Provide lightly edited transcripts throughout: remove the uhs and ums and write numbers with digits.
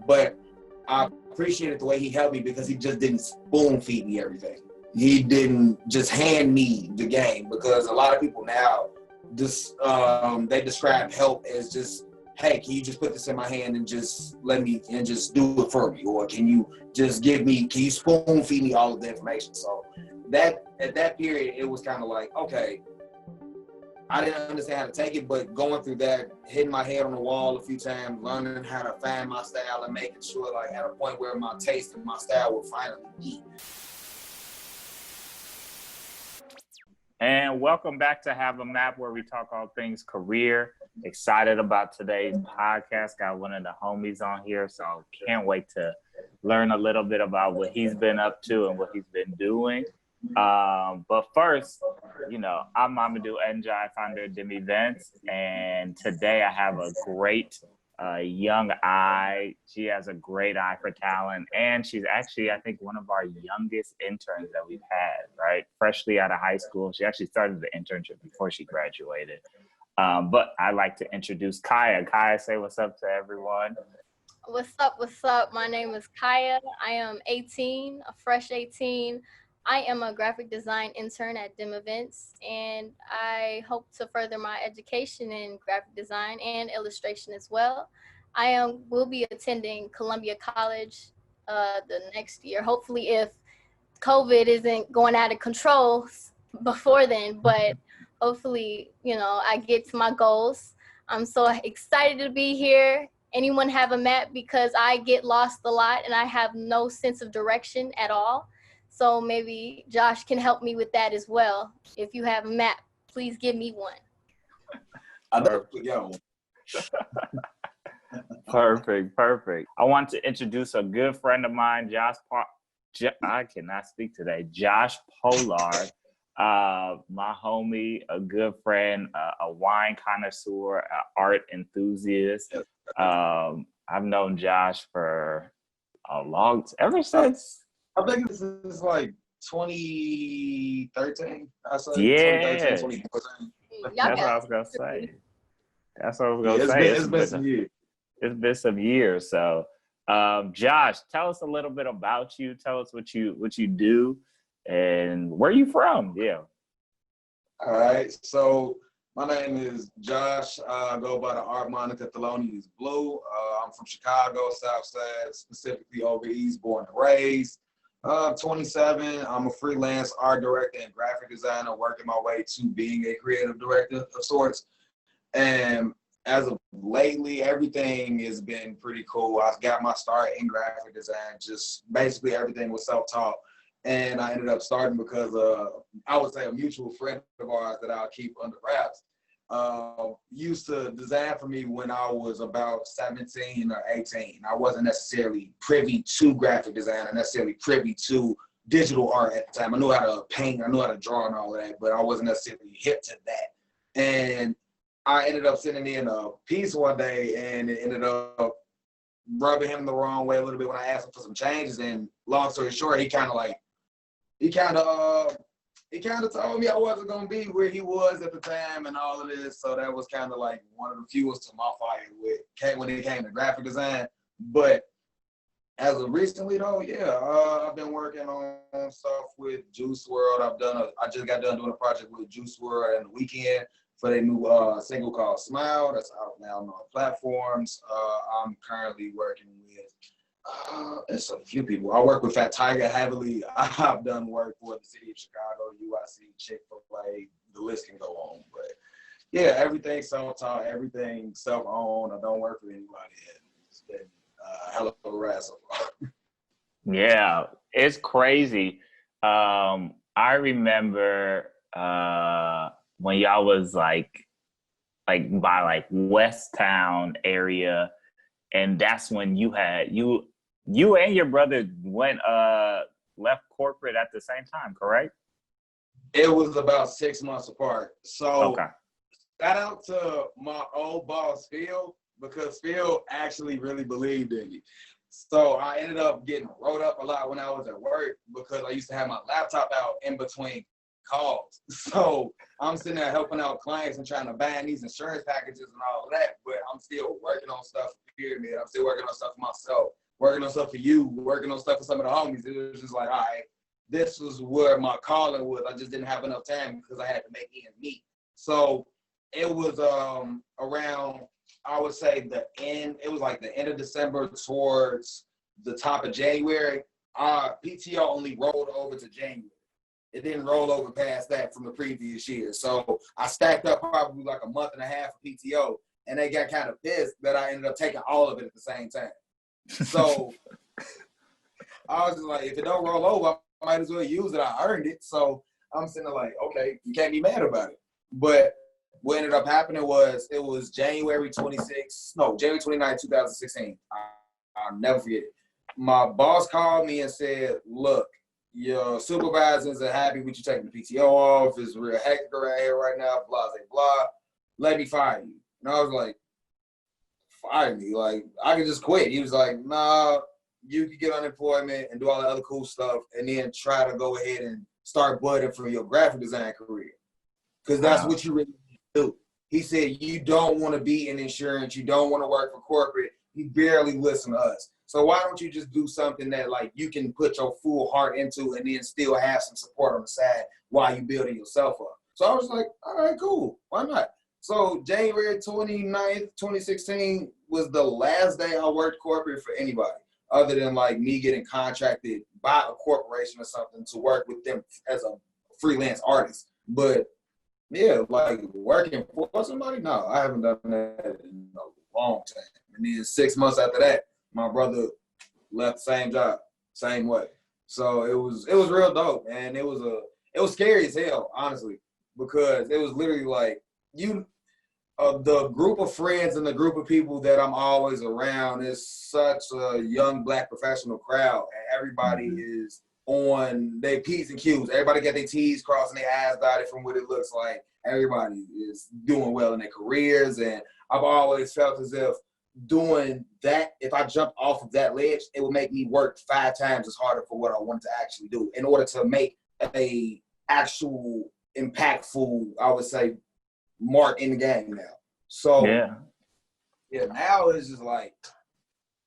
But I appreciated the way he helped me because he just didn't spoon feed me everything. He didn't just hand me the game, because a lot of people now just they describe help as just, hey, can you just put this in my hand and just let me and just do it for me, or can you just can you spoon feed me all of the information? So that at that period it was kind of like, okay, I didn't understand how to take it, but going through that, hitting my head on the wall a few times, learning how to find my style and making sure like at a point where my taste and my style will finally meet. And welcome back to Have a Map, where we talk all things career. Excited about today's podcast. Got one of the homies on here, so can't wait to learn a little bit about what he's been up to and what he's been doing. But first, you know, I'm Mamadou Njai, founder of Dim Events, and today I have a great young eye. She has a great eye for talent, and she's actually, I think, one of our youngest interns that we've had, right? Freshly out of high school. She actually started the internship before she graduated. But I'd like to introduce Kaya. Kaya, say what's up to everyone. What's up? What's up? My name is Kaya. I am 18, a fresh 18. I am a graphic design intern at Dim Events, and I hope to further my education in graphic design and illustration as well. I will be attending Columbia College the next year, hopefully if COVID isn't going out of control before then, but hopefully, you know, I get to my goals. I'm so excited to be here. Anyone have a map? Because I get lost a lot and I have no sense of direction at all. So maybe Josh can help me with that as well. If you have a map, please give me one. Perfect. I want to introduce a good friend of mine, I cannot speak today. Josh Pollard, my homie, a good friend, a wine connoisseur, an art enthusiast. I've known Josh for ever since. I think this is like 2013. I say Yeah. 2013, 2014. That's what I was gonna say. It's been some years. It's been some years. So, Josh, tell us a little bit about you. Tell us what you do, and where you from. Yeah. All right. So my name is Josh. I go by the art moniker Thelonious Blue. I'm from Chicago, South Side, specifically over East, born and raised. 27. I'm a freelance art director and graphic designer, working my way to being a creative director of sorts. And as of lately, everything has been pretty cool. I got my start in graphic design. Just basically everything was self-taught. And I ended up starting because I would say a mutual friend of ours that I'll keep under wraps used to design for me when I was about 17 or 18. I wasn't necessarily privy to graphic design or necessarily privy to digital art at the time. I knew how to paint, I knew how to draw and all of that, but I wasn't necessarily hip to that. And I ended up sending in a piece one day, and it ended up rubbing him the wrong way a little bit when I asked him for some changes. And long story short, he kind of told me I wasn't going to be where he was at the time and all of this. So that was kind of like one of the fuels to my fire when it came to graphic design. But as of recently though, I've been working on stuff with Juice Wrld. I just got done doing a project with Juice Wrld and The Weeknd for their new single called Smile. That's out now on all platforms. I'm currently working with it's a few people. I work with Fat Tiger heavily. I've done work for the city of Chicago, UIC, Chick-fil-A, the list can go on. But yeah, everything self-taught, everything self-owned. I don't work for anybody. It's been a hell of a ride so far. Yeah, it's crazy. I remember when y'all was like by like West Town area, and that's when you and your brother left corporate at the same time, correct? It was about 6 months apart. So okay. Shout out to my old boss, Phil, because Phil actually really believed in me. So I ended up getting wrote up a lot when I was at work because I used to have my laptop out in between calls. So I'm sitting there helping out clients and trying to bind these insurance packages and all of that, but I'm still working on stuff for Pyramid. I'm still working on stuff for myself. working on stuff for you, working on stuff for some of the homies. It was just like, all right, this was where my calling was. I just didn't have enough time because I had to make ends meet. So it was around, I would say it was like the end of December towards the top of January. PTO only rolled over to January. It didn't roll over past that from the previous year. So I stacked up probably like a month and a half of PTO, and they got kind of pissed that I ended up taking all of it at the same time. So I was just like, if it don't roll over, I might as well use it. I earned it. So I'm sitting there like, okay, you can't be mad about it. But what ended up happening was it was January 29th, 2016. I'll never forget it. My boss called me and said, look, your supervisors are happy with you taking the PTO off. It's real hectic around here right now, blah, blah, blah. Let me fire you. And I was like, fire me? Like, I could just quit. He was like, nah, you could get unemployment and do all the other cool stuff and then try to go ahead and start budding for your graphic design career. Because that's what you really need to do. He said, you don't want to be in insurance. You don't want to work for corporate. You barely listen to us. So why don't you just do something that like you can put your full heart into and then still have some support on the side while you building yourself up? So I was like, all right, cool. Why not? So January 29th, 2016 was the last day I worked corporate for anybody other than like me getting contracted by a corporation or something to work with them as a freelance artist. But yeah, like working for somebody, no, I haven't done that in a long time. And then 6 months after that, my brother left the same job, same way. So it was real dope, and it was scary as hell, honestly, because it was literally like the group of friends and the group of people that I'm always around is such a young Black professional crowd, and everybody is on their P's and Q's. Everybody got their T's crossed and their I's dotted from what it looks like. Everybody is doing well in their careers, and I've always felt as if doing that, if I jumped off of that ledge, it would make me work 5 times as harder for what I wanted to actually do in order to make a actual impactful, I would say, mark in the game now. So yeah, now it's just like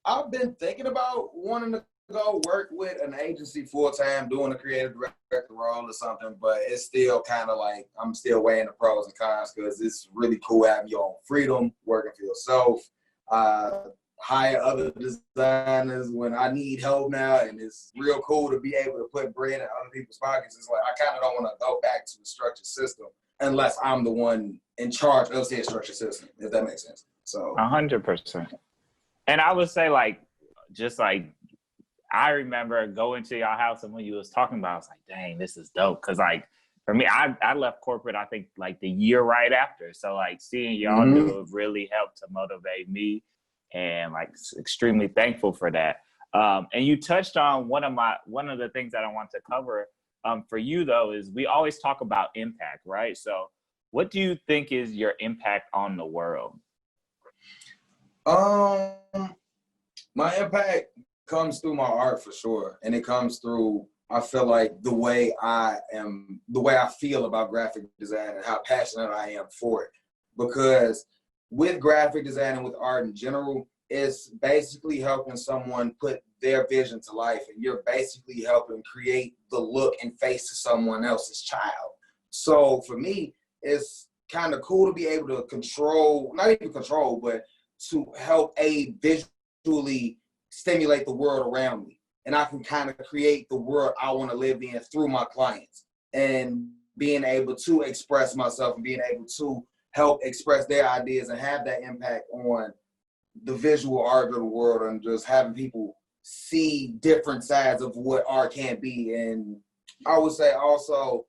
I've been thinking about wanting to go work with an agency full time doing a creative director role or something, but it's still kind of like I'm still weighing the pros and cons because it's really cool having your own freedom, working for yourself. Hire other designers when I need help now, and it's real cool to be able to put bread in other people's pockets. It's like I kind of don't want to go back to the structured system unless I'm the one in charge of said structured system, if that makes sense. So 100%. And I would say just like I remember going to your house and when you was talking about, I was like, dang, this is dope. Cause like for me, I left corporate, I think like the year right after. So like seeing y'all do it really helped to motivate me, and like extremely thankful for that. And you touched on one of the things that I want to cover for you though, is we always talk about impact, right? So what do you think is your impact on the world? My impact comes through my art for sure. And it comes through, I feel like the way I feel about graphic design and how passionate I am for it. Because with graphic design and with art in general, it's basically helping someone put their vision to life. And you're basically helping create the look and face to someone else's child. So for me, it's kind of cool to be able to control, not even control, but to help visually stimulate the world around me. And I can kind of create the world I want to live in through my clients, and being able to express myself and being able to help express their ideas and have that impact on the visual art of the world, and just having people see different sides of what art can be. And I would say also,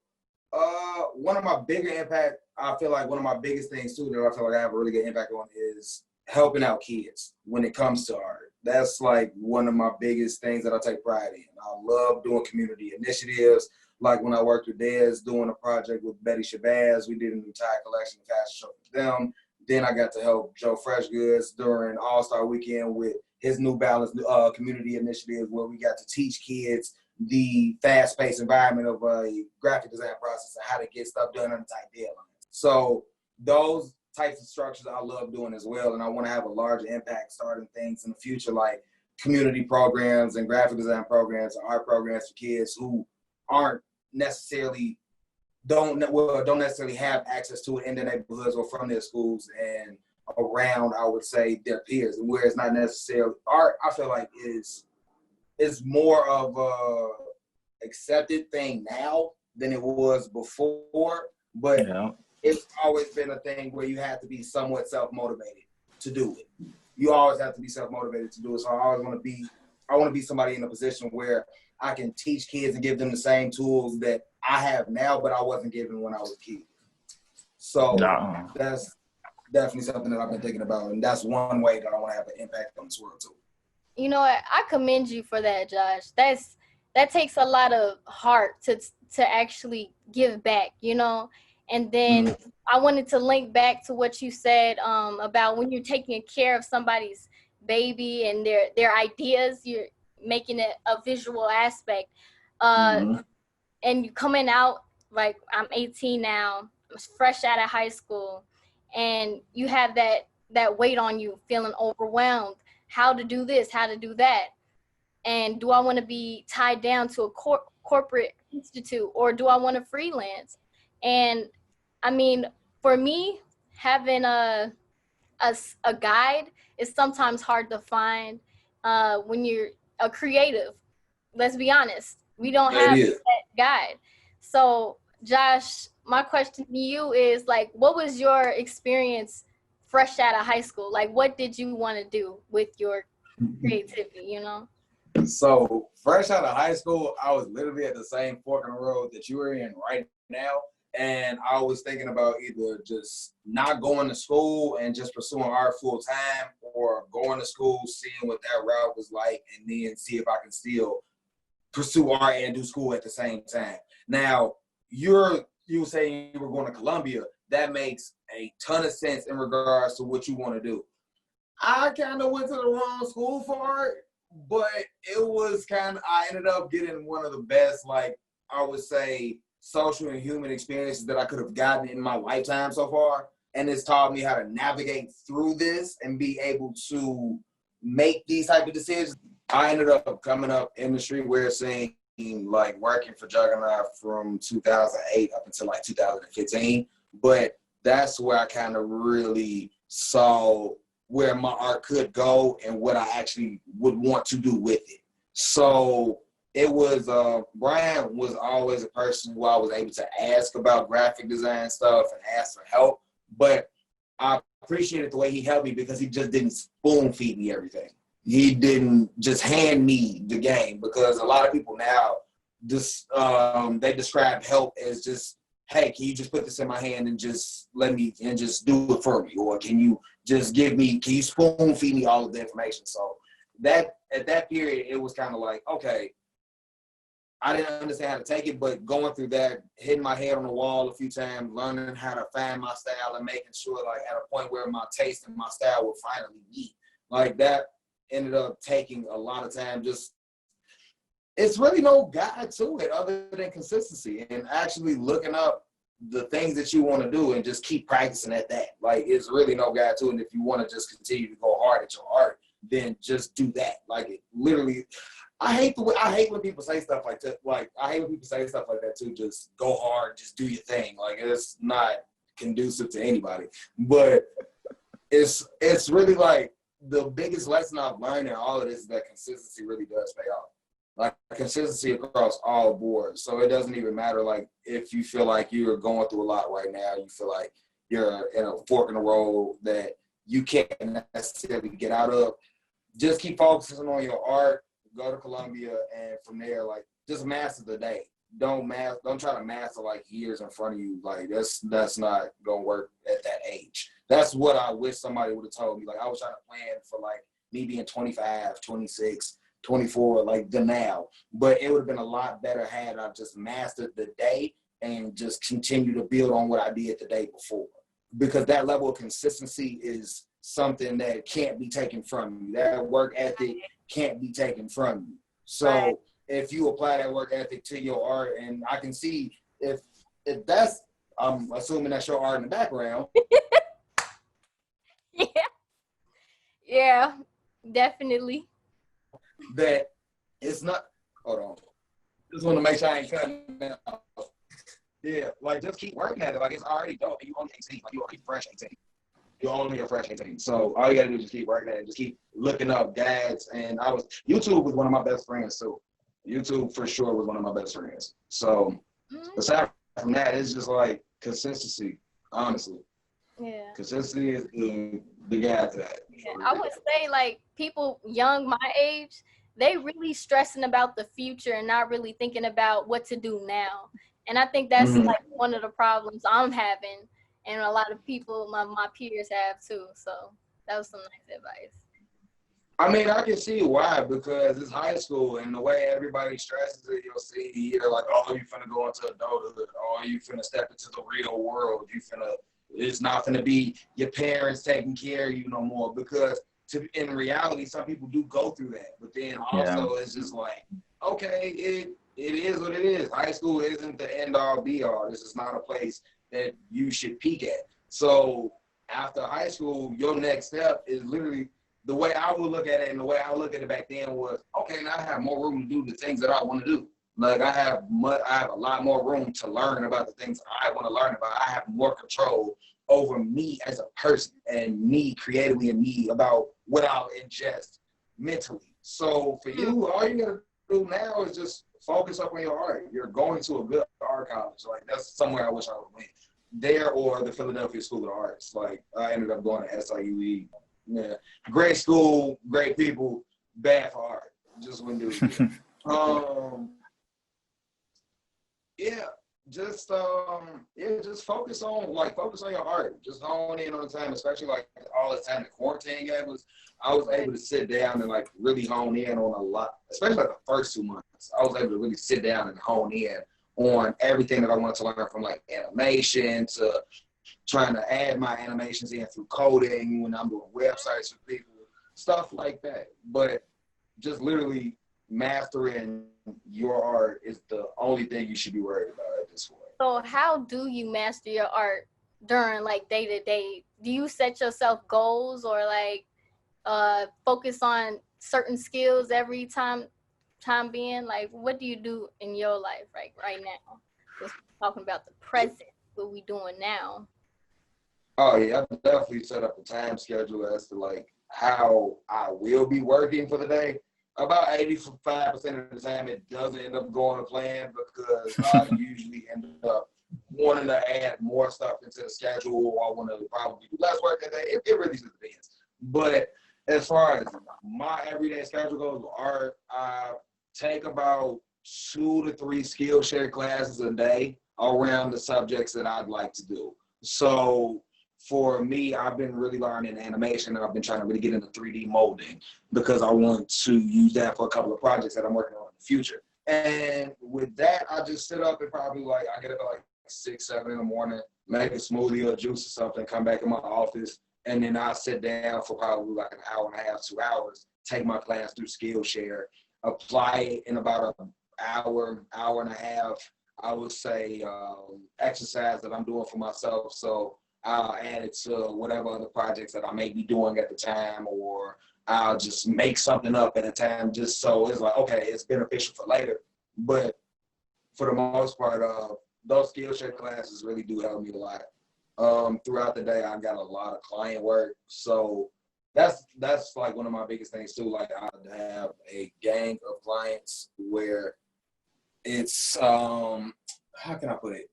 one of my bigger impact, I feel like one of my biggest things too that I feel like I have a really good impact on is helping out kids when it comes to art. That's like one of my biggest things that I take pride in. I love doing community initiatives. Like when I worked with Dez doing a project with Betty Shabazz, we did an entire collection of fashion show for them. Then I got to help Joe Freshgoods during All-Star Weekend with his New Balance community initiative, where we got to teach kids the fast-paced environment of a graphic design process and how to get stuff done on a tight deadline. So those types of structures I love doing as well, and I want to have a larger impact starting things in the future, like community programs and graphic design programs and art programs for kids who aren't necessarily don't necessarily have access to it in their neighborhoods or from their schools and around, I would say, their peers. And where it's not necessarily art, I feel like is more of a accepted thing now than it was before. But it's always been a thing where you have to be somewhat self-motivated to do it. You always have to be self-motivated to do it. So I want to be somebody in a position where I can teach kids and give them the same tools that I have now, but I wasn't given when I was a kid. So that's definitely something that I've been thinking about, and that's one way that I want to have an impact on this world too. You know what? I commend you for that, Josh. That takes a lot of heart to actually give back, you know. And then I wanted to link back to what you said about when you're taking care of somebody's baby and their ideas, you're making it a visual aspect. And you coming out, like, I'm 18 now, I'm fresh out of high school, and you have that weight on you, feeling overwhelmed, how to do this, how to do that. And do I want to be tied down to a corporate institute, or do I want to freelance? And I mean, for me, having a guide is sometimes hard to find when you're a creative. Let's be honest. We don't have that guide. So, Josh, my question to you is, like, what was your experience fresh out of high school? Like, what did you want to do with your creativity, you know? So, fresh out of high school, I was literally at the same fork in the road that you are in right now. And I was thinking about either just not going to school and just pursuing art full time, or going to school, seeing what that route was like, and then see if I can still pursue art and do school at the same time. Now, you were saying you were going to Columbia. That makes a ton of sense in regards to what you want to do. I kind of went to the wrong school for art, but it was I ended up getting one of the best, like, I would say, social and human experiences that I could have gotten in my lifetime so far. And it's taught me how to navigate through this and be able to make these type of decisions. I ended up coming up in the streetwear scene, like working for Juggernaut from 2008 up until like 2015. But that's where I kind of really saw where my art could go and what I actually would want to do with it. So it was, Brian was always a person who I was able to ask about graphic design stuff and ask for help. But I appreciated the way he helped me, because he just didn't spoon feed me everything. He didn't just hand me the game, because a lot of people now just they describe help as just, hey, can you just put this in my hand and just let me and just do it for me, or can you just can you spoon feed me all of the information? So that at that period, it was kind of like, okay, I didn't understand how to take it, but going through that, hitting my head on the wall a few times, learning how to find my style and making sure, like, at a point where my taste and my style would finally meet, like, that ended up taking a lot of time. Just, it's really no guide to it other than consistency and actually looking up the things that you want to do and just keep practicing at that. Like, it's really no guide to it. And if you want to just continue to go hard at your art, then just do that. Like, it literally, I hate when people say stuff like that. Like, I hate when people say stuff like that too. Just go hard, just do your thing. Like, it's not conducive to anybody. But it's really like the biggest lesson I've learned in all of this is that consistency really does pay off. Like, consistency across all boards. So it doesn't even matter, like, if you feel like you're going through a lot right now, you feel like you're in a fork in the road that you can't necessarily get out of. Just keep focusing on your art. Go to Columbia, and from there, like, just master the day. Don't try to master like years in front of you. Like, that's not gonna work at that age. That's what I wish somebody would have told me. Like, I was trying to plan for, like, me being 25, 26, 24, like the now. But it would have been a lot better had I just mastered the day and just continue to build on what I did the day before. Because that level of consistency is something that can't be taken from you. That work ethic can't be taken from you. So if you apply that work ethic to your art, and I can see if that's, I'm assuming that's your art in the background. Yeah, definitely. that it's not, hold on. Just want to make sure I ain't cutting out. Yeah, like just keep working at it. Like it's already dope. You only 18, like you only fresh 18. You're only a fresh 18. So all you gotta do is just keep working at it. Just keep looking up dads. And YouTube was one of my best friends too. YouTube for sure was one of my best friends. So aside from that, it's just like consistency, honestly. Yeah. Consistency is the guy to that. Yeah. I would say like people young my age, they really stressing about the future and not really thinking about what to do now. And I think that's like one of the problems I'm having, and a lot of people, my peers have too. So that was some nice advice. I mean, I can see why, because it's high school and the way everybody stresses it, you'll see either like, oh, you finna go into adulthood, or you finna step into the real world. It's not finna be your parents taking care of you no more, because in reality, some people do go through that. But then also it's just like, okay, it is what it is. High school isn't the end all be all. This is not a place that you should peak at. So after high school, your next step is literally, the way I would look at it and the way I look at it back then was, okay, now I have more room to do the things that I want to do. Like I have a lot more room to learn about the things I want to learn about. I have more control over me as a person and me creatively and me about what I'll ingest mentally. So for you, all you gotta do now is just focus up on your art. You're going to a good art college. Like that's somewhere I wish I would went. There or the Philadelphia School of Arts. Like I ended up going to SIUE. Yeah, great school, great people, bad for art. Just wouldn't do it. Just focus on your art. Just hone in on the time, especially like all the time the quarantine gave us. I was able to sit down and like really hone in on a lot, especially like the first 2 months. I was able to really sit down and hone in on everything that I wanted to learn, from like animation to trying to add my animations in through coding when I'm doing websites for people, stuff like that. But just literally mastering your art is the only thing you should be worried about at this point. So how do you master your art during like day to day? Do you set yourself goals or like focus on certain skills every time being? Like what do you do in your life right now? Just talking about the present, what we doing now. Oh yeah, I definitely set up a time schedule as to like how I will be working for the day. About 85% of the time, it doesn't end up going to plan, because I usually end up wanting to add more stuff into the schedule, or I want to probably do less work that day. It really just depends. But as far as my everyday schedule goes with art, I take about 2 to 3 Skillshare classes a day around the subjects that I'd like to do. So for me, I've been really learning animation, and I've been trying to really get into 3D molding, because I want to use that for a couple of projects that I'm working on in the future. And with that, I just sit up and probably I get up at like 6, 7 in the morning, make a smoothie or juice or something, come back in my office, and then I sit down for probably like an hour and a half, 2 hours, take my class through Skillshare, apply it in about an hour and a half, I would say, exercise that I'm doing for myself. So I'll add it to whatever other projects that I may be doing at the time, or I'll just make something up at a time, just so it's like, okay, it's beneficial for later. But for the most part, those Skillshare classes really do help me a lot. Throughout the day, I got a lot of client work, so that's like one of my biggest things too. Like I have a gang of clients where it's how can I put it?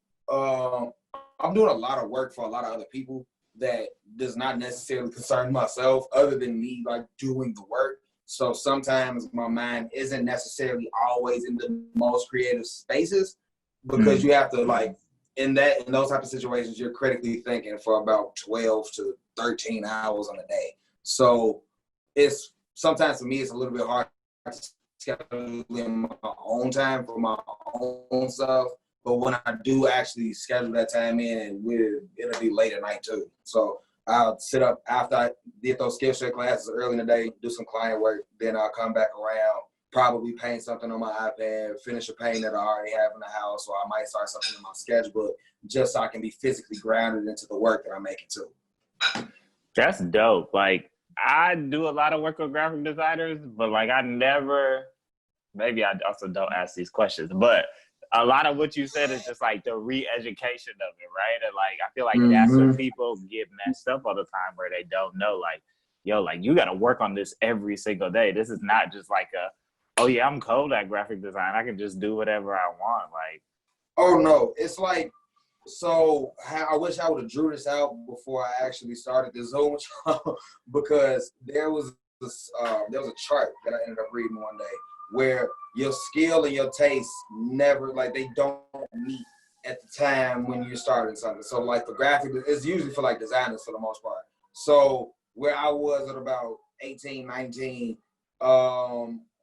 I'm doing a lot of work for a lot of other people that does not necessarily concern myself, other than me like doing the work. So sometimes my mind isn't necessarily always in the most creative spaces, because you have to like in those type of situations, you're critically thinking for about 12 to 13 hours on a day. So it's sometimes for me it's a little bit hard to schedule in my own time for my own stuff. But when I do actually schedule that time in, it'll be late at night too. So I'll sit up after I did those Skillshare classes early in the day, do some client work, then I'll come back around, probably paint something on my iPad, finish a painting that I already have in the house, or I might start something in my sketchbook, just so I can be physically grounded into the work that I'm making too. That's dope. Like I do a lot of work with graphic designers, but like I never, maybe I also don't ask these questions, but a lot of what you said is just like the re-education of it, right? And like I feel like that's what people get messed up all the time, where they don't know, like, yo, like you got to work on this every single day. This is not just like a, oh yeah, I'm cold at graphic design, I can just do whatever I want. Like, oh no, it's like, so I wish I would have drew this out before I actually started the Zoom because there was a chart that I ended up reading one day where your skill and your taste never, like, they don't meet at the time when you're starting something. So like for graphic, it's usually for like designers for the most part. So where I was at about 18, 19, I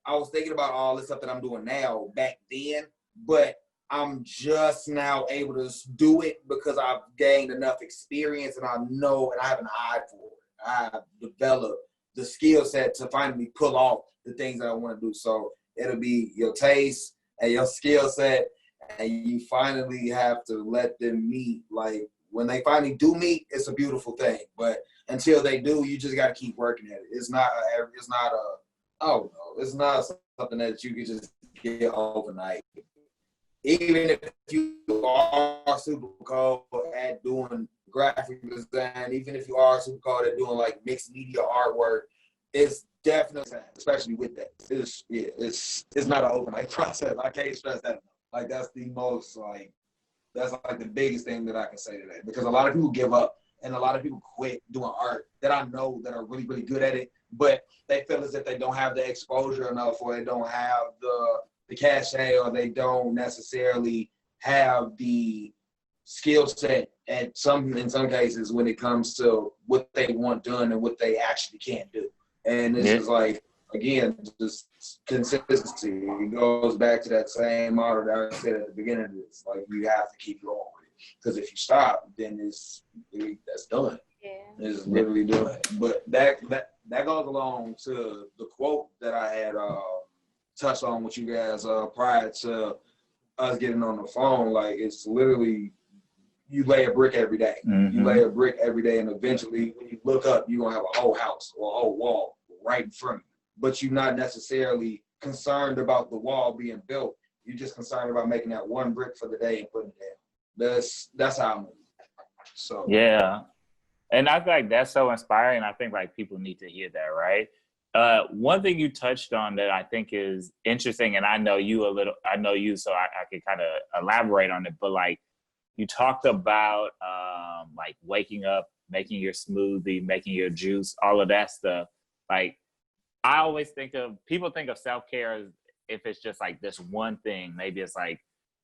was thinking about all this stuff that I'm doing now back then, but I'm just now able to do it because I've gained enough experience and I know and I have an eye for it. I've developed the skill set to finally pull off the things that I want to do. So it'll be your taste and your skill set, and you finally have to let them meet. Like when they finally do meet, it's a beautiful thing. But until they do, you just got to keep working at it. It's not something that you can just get overnight. Even if you are super cold at doing graphic design, even if you are super cold at doing like mixed media artwork, it's definitely, especially with that, it's not an overnight process. I can't stress that enough. Like that's the biggest thing that I can say to that, because a lot of people give up and a lot of people quit doing art that I know that are really, really good at it, but they feel as if they don't have the exposure enough, or they don't have the cachet, or they don't necessarily have the skill set in some cases when it comes to what they want done and what they actually can't do. And this is like, again, just consistency. It goes back to that same model that I said at the beginning of this. Like, you have to keep going with it. Because if you stop, then that's done. Yeah. It's literally done. But that goes along to the quote that I had touched on with you guys prior to us getting on the phone. Like, it's literally, you lay a brick every day. You lay a brick every day, and eventually when you look up, you're gonna have a whole house or a whole wall right in front of you. But you're not necessarily concerned about the wall being built. You're just concerned about making that one brick for the day and putting it down. That's how I move. So yeah. And I feel like that's so inspiring. I think like people need to hear that, right? One thing you touched on that I think is interesting, and I know you, so I can kind of elaborate on it, but like you talked about like waking up, making your smoothie, making your juice, all of that stuff. Like I always people think of self-care as if it's just like this one thing. Maybe it's like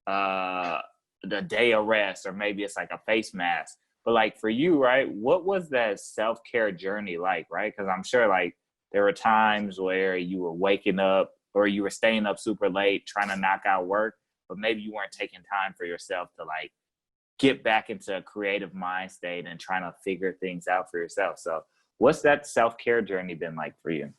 the day of rest, or maybe it's like a face mask. But like for you, right, what was that self-care journey like, right? Because I'm sure like there were times where you were waking up or you were staying up super late trying to knock out work, but maybe you weren't taking time for yourself to like get back into a creative mind state and trying to figure things out for yourself. So what's that self-care journey been like for you?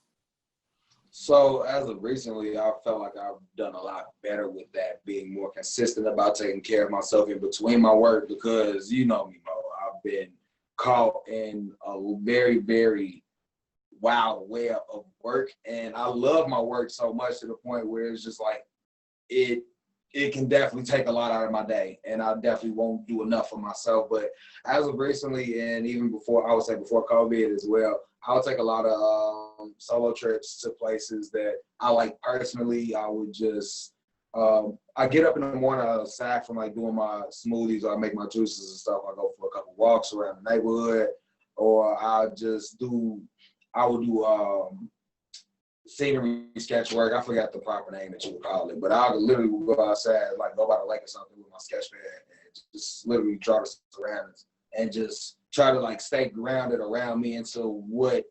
So as of recently, I felt like I've done a lot better with that, being more consistent about taking care of myself in between my work, because you know me, Mo, I've been caught in a very, very wild web of work, and I love my work so much to the point where it's just like it can definitely take a lot out of my day, and I definitely won't do enough for myself. But as of recently, and even before, I would say before COVID as well, I would take a lot of solo trips to places that I like personally. I would just, I get up in the morning, aside from like doing my smoothies or I make my juices and stuff, I go for a couple walks around the neighborhood, or I would do scenery sketch work. I forgot the proper name that you would call it, but I would literally go outside, like go by the lake or something with my sketch pad and just literally draw the surroundings and just try to like stay grounded around me into what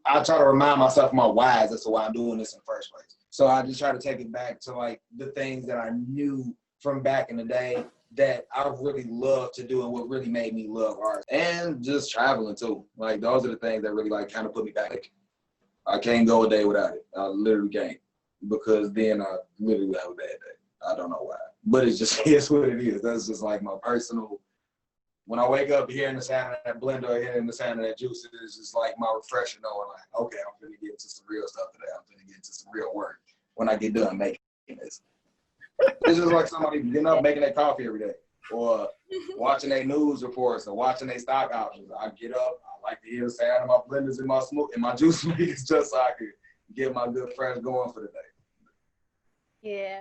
I try to remind myself of my whys as to why I'm doing this in the first place. So I just try to take it back to like the things that I knew from back in the day that I really love to do and what really made me love art, and just traveling too. Like those are the things that really like kind of put me back. I can't go a day without it. I literally can't, because then I literally have a bad day. I don't know why, but it's just it's what it is. That's just like my personal when I wake up hearing the sound of that blender or hearing the sound of that juice, it's just like my refresher knowing like, okay, I'm gonna get into some real stuff today. I'm gonna get into some real work when I get done making this. It's just like somebody getting up making their coffee every day, or watching their news reports, or watching their stock options. I get up, I like to hear the sound of my blenders in my juice makers just so I can get my good fresh going for the day. Yeah,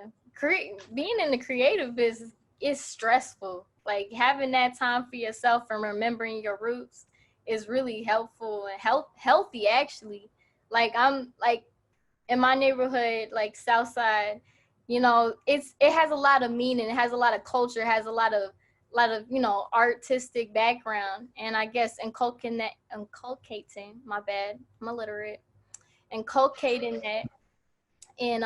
being in the creative business is stressful. Like having that time for yourself and remembering your roots is really helpful and healthy actually. Like I'm like in my neighborhood, like Southside, you know, it has a lot of meaning, it has a lot of culture, it has a lot of you know, artistic background, and I guess inculcating, my bad, I'm illiterate, inculcating that in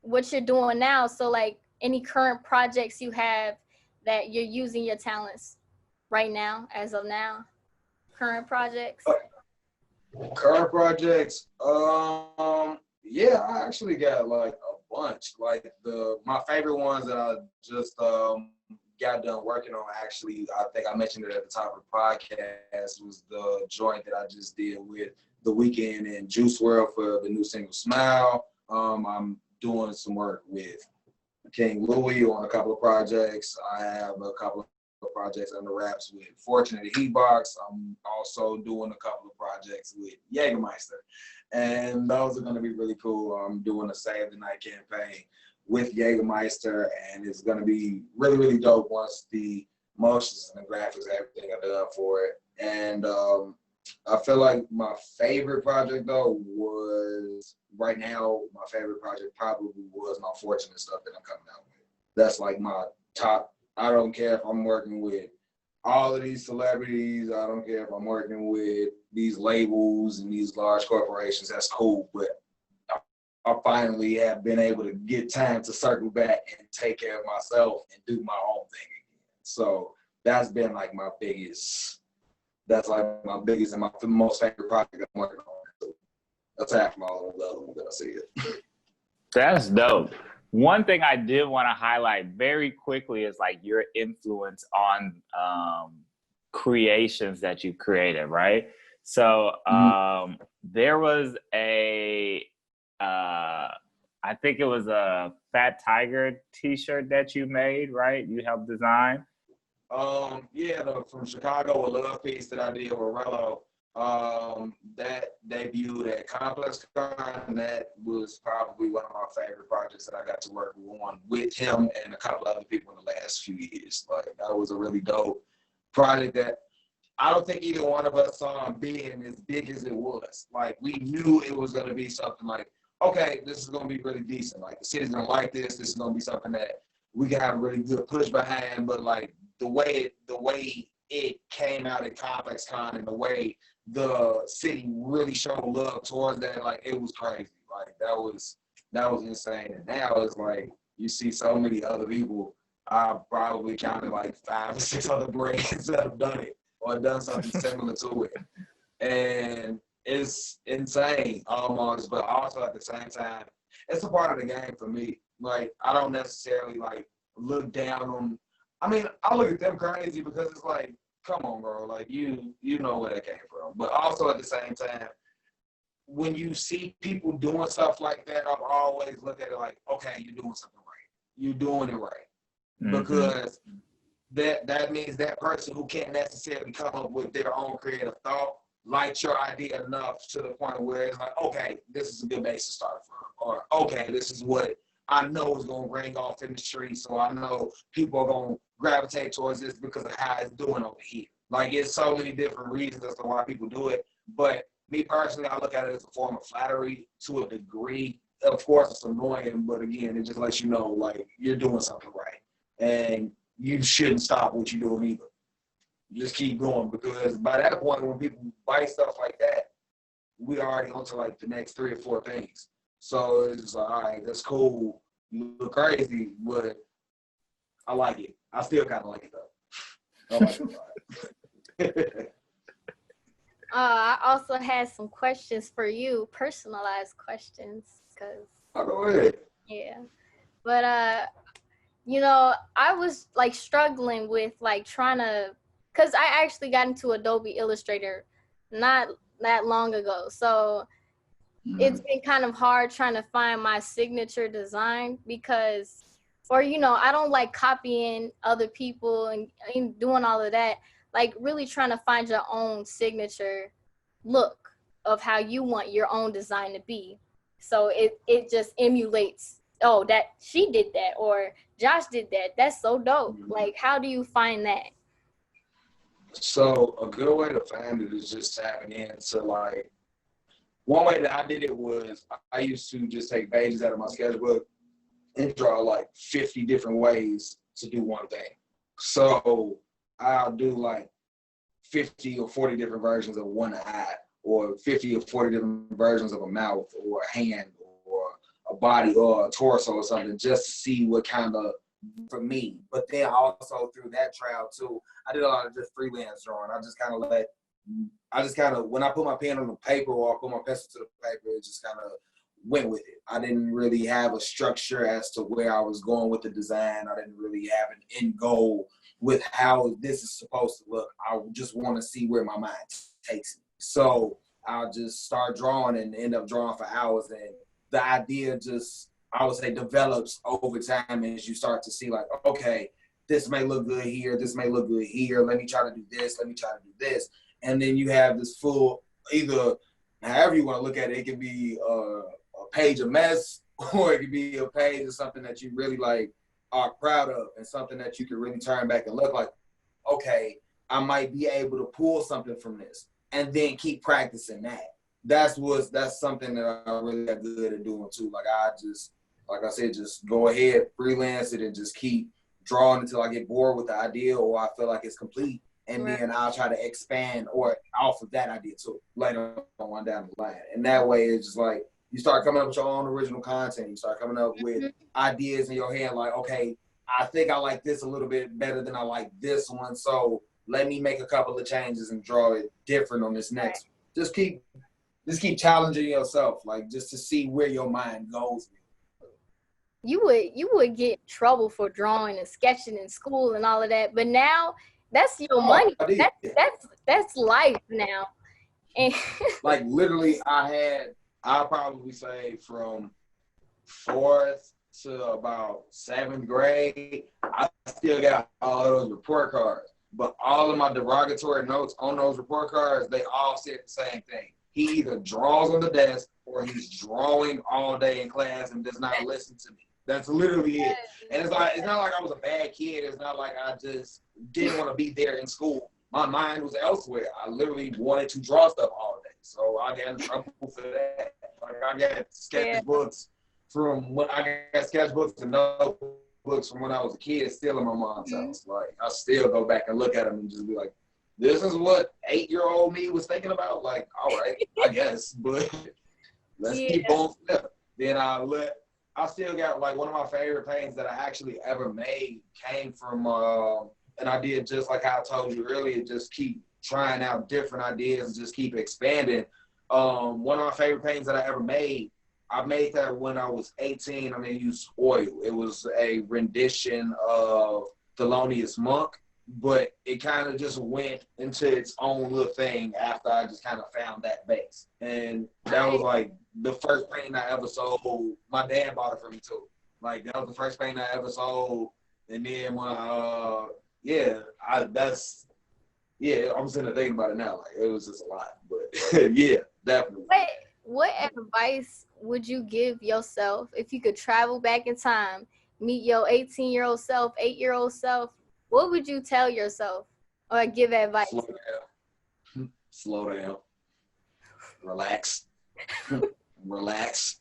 what you're doing now. So like any current projects you have that you're using your talents right now, as of now, current projects? Current projects, yeah, I actually got like a bunch. Like my favorite ones that I just got done working on, actually, I think I mentioned it at the top of the podcast, was the joint that I just did with The Weeknd and Juice Wrld for the new single Smile. I'm doing some work with King Louis on a couple of projects. I have a couple of projects under wraps with Fortune and the Heatbox. I'm also doing a couple of projects with Jägermeister, and those are going to be really cool. I'm doing a Save the Night campaign with Jägermeister, and it's going to be really, really dope once the motions and the graphics, everything are done for it. And I feel like my favorite project though was, right now, my favorite project probably was my Fortunate stuff that I'm coming out with. That's like my top. I don't care if I'm working with all of these celebrities. I don't care if I'm working with these labels and these large corporations. That's cool, but I finally have been able to get time to circle back and take care of myself and do my own thing again. So that's been like my biggest. That's like my biggest and my most favorite project I'm working on. So aside from all of the other ones that I see it. That's dope. One thing I did want to highlight very quickly is like your influence on creations that you created, right? So there was I think it was a Fat Tiger t-shirt that you made, right? You helped design. Yeah, from Chicago, a love piece that I did with Wrld. That debuted at ComplexCon, and that was probably one of my favorite projects that I got to work on with him and a couple other people in the last few years. Like, that was a really dope project that I don't think either one of us saw being as big as it was. Like, we knew it was going to be something like, okay, this is going to be really decent. Like, the city's going to like this. This is going to be something that we can have a really good push behind. But like the way it came out at ComplexCon and the way the city really showed love towards that, like, it was crazy. Like, that was insane. And now it's like you see so many other people. I probably counted like 5 or 6 other brands that have done it or done something similar to it. And it's insane almost, but also at the same time, it's a part of the game for me. Like, I don't necessarily like look down on, I mean, I look at them crazy because it's like, come on, bro, like you know where that came from. But also at the same time, when you see people doing stuff like that, I've always looked at it like, okay, you're doing something right. You're doing it right. Mm-hmm. Because that means that person who can't necessarily come up with their own creative thought likes your idea enough to the point where it's like, okay, this is a good base to start from. Or, okay, this is what I know is going to ring off in the street, so I know people are going to gravitate towards this because of how it's doing over here. Like, it's so many different reasons as to why people do it. But me personally, I look at it as a form of flattery to a degree. Of course, it's annoying, but again, it just lets you know, like, you're doing something right. And you shouldn't stop what you're doing either. Just keep going, because by that point, when people buy stuff like that, we already on to like the next 3 or 4 things. So it's just like, all right, that's cool. You look crazy, but I like it. I still kind of like it though. I like it. I also had some questions for you, personalized questions, because. I'll go ahead. Yeah, but you know, I was like struggling with like trying to because I actually got into Adobe Illustrator not that long ago. So it's been kind of hard trying to find my signature design because, or, you know, I don't like copying other people and doing all of that. Like really trying to find your own signature look of how you want your own design to be. So it just emulates, oh, that she did that or Josh did that. That's so dope. Like, how do you find that? So a good way to find it is just tapping into like, one way that I did it was I used to just take pages out of my sketchbook and draw like 50 different ways to do one thing. So I'll do like 50 or 40 different versions of one eye, or 50 or 40 different versions of a mouth or a hand or a body or a torso or something, just to see what kind of, for me. But then also through that trial too, I did a lot of just freelance drawing. I just kind of, when I put my pen on the paper or I put my pencil to the paper, it just kind of went with it. I didn't really have a structure as to where I was going with the design. I didn't really have an end goal with how this is supposed to look. I just want to see where my mind takes me. So I'll just start drawing and end up drawing for hours. And the idea just, I would say, develops over time as you start to see like, okay, this may look good here. This may look good here. Let me try to do this. Let me try to do this. And then you have this full, either however you want to look at it, it can be a page of mess, or it could be a page of something that you really like are proud of, and something that you can really turn back and look like, okay, I might be able to pull something from this, and then keep practicing that. That's something that I really got good at doing too. Like I said, just go ahead, freelance it, and just keep drawing until I get bored with the idea or I feel like it's complete. And then I'll try to expand or off of that idea too later on down the line. And that way it's just like you start coming up with your own original content. You start coming up with ideas in your head like, okay, I think I like this a little bit better than I like this one. So let me make a couple of changes and draw it different on this next one. Just keep challenging yourself, like just to see where your mind goes. You would get in trouble for drawing and sketching in school and all of that, but now that's your money. That's life now. And like literally, I'll probably say from 4th to about 7th grade, I still got all of those report cards. But all of my derogatory notes on those report cards, they all said the same thing. He either draws on the desk or he's drawing all day in class and does not listen to me. That's literally it. And it's not like I was a bad kid. It's not like I just didn't want to be there in school. My mind was elsewhere. I literally wanted to draw stuff all day. So I got in trouble for that. Like I got sketchbooks and notebooks from when I was a kid still in my mom's house. Like I still go back and look at them and just be like, this is what 8-year-old me was thinking about. Like, all right, I guess, but let's keep going. Then I still got like one of my favorite paintings that I actually ever made came from, and I did just like I told you earlier, just keep trying out different ideas and just keep expanding. One of my favorite paintings that I ever made, I made that when I was 18. I used oil. It was a rendition of Thelonious Monk, but it kind of just went into its own little thing after I just kind of found that base. And that was like the first painting I ever sold. My dad bought it for me too. Like that was the first painting I ever sold. And then when I'm sitting there thinking about it now. Like it was just a lot, but yeah, definitely. What advice would you give yourself if you could travel back in time, meet your 18-year-old self, 8-year-old self? What would you tell yourself or give advice? Slow down. Relax. Relax.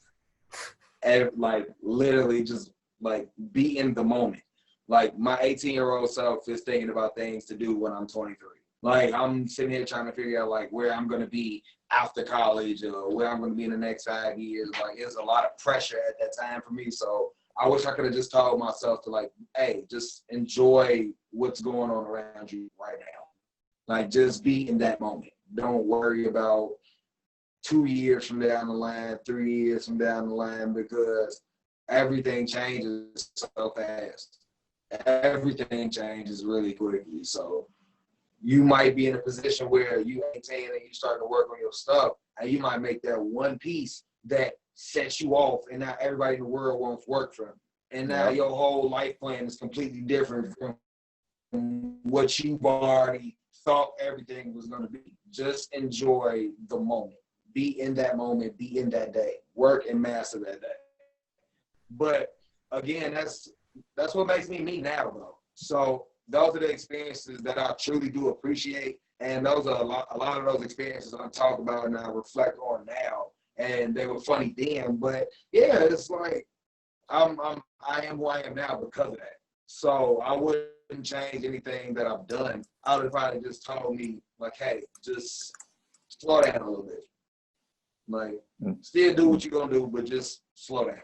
And like literally just like be in the moment. Like my 18-year-old self is thinking about things to do when I'm 23. Like I'm sitting here trying to figure out like where I'm gonna be after college or where I'm gonna be in the next 5 years. Like it's a lot of pressure at that time for me. So I wish I could have just told myself to like, hey, just enjoy what's going on around you right now. Like just be in that moment. Don't worry about 2 years from down the line, 3 years from down the line, because everything changes so fast. Everything changes really quickly. So you might be in a position where you 18 and you starting to work on your stuff, and you might make that one piece that sets you off, and now everybody in the world wants work from. And now your whole life plan is completely different from what you've already thought everything was going to be. Just enjoy the moment. Be in that moment. Be in that day. Work and master that day. But again, that's what makes me me now, though. So those are the experiences that I truly do appreciate, and those are a lot of those experiences I talk about and I reflect on now. And they were funny then, but yeah, it's like I am who I am now because of that. So I wouldn't change anything that I've done. I would have probably just told me like, hey, just slow down a little bit. Like, still do what you're gonna do, but just slow down.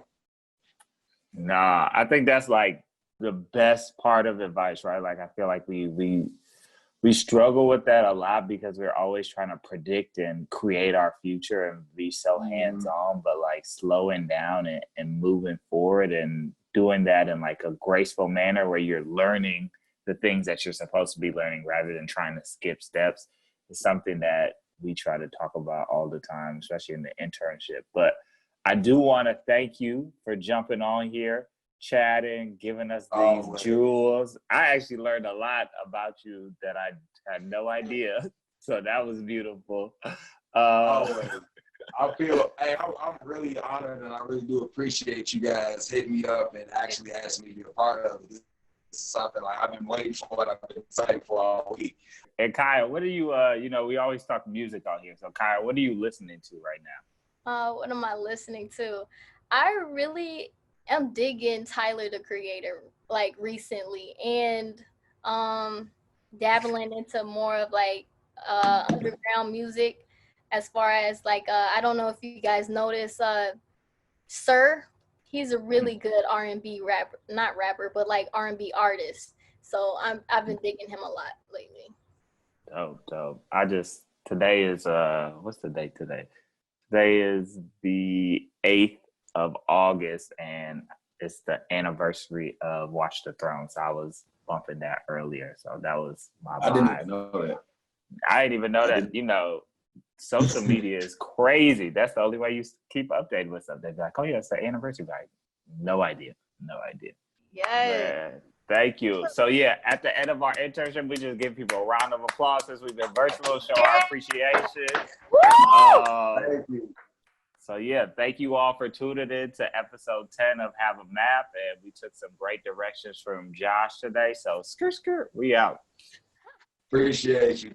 Nah, I think that's like the best part of advice, right? Like I feel like we struggle with that a lot because we're always trying to predict and create our future and be so hands-on, but like slowing down and moving forward and doing that in like a graceful manner where you're learning the things that you're supposed to be learning rather than trying to skip steps is something that we try to talk about all the time, especially in the internship. But I do want to thank you for jumping on here, chatting, giving us these jewels. I actually learned a lot about you that I had no idea. So that was beautiful. I feel, hey, I'm really honored, and I really do appreciate you guys hitting me up and actually asking me to be a part of it. This is something like I've been waiting for, and I've been excited for all week. And Kaya, what are you, we always talk music out here. So Kaya, what are you listening to right now? What am I listening to? I really am digging Tyler, the Creator, like recently, and dabbling into more of like underground music. As far as like, I don't know if you guys notice, Sir, he's a really good R&B rapper, not rapper, but like R&B artist. So I've been digging him a lot lately. Dope. Today is, what's the date today? Today is the 8th of August, and it's the anniversary of Watch the Throne. So I was bumping that earlier. So that was my vibe. I didn't even know that. I didn't even know that, social media is crazy. That's the only way you keep updated with stuff. They're like, oh yeah, it's the anniversary. Like, no idea. Yes. Man, thank you. So yeah, at the end of our internship, we just give people a round of applause since we've been virtual, show our appreciation. Thank you. So yeah, thank you all for tuning in to episode 10 of Have a Map. And we took some great directions from Josh today. So skirt, we out. Appreciate you.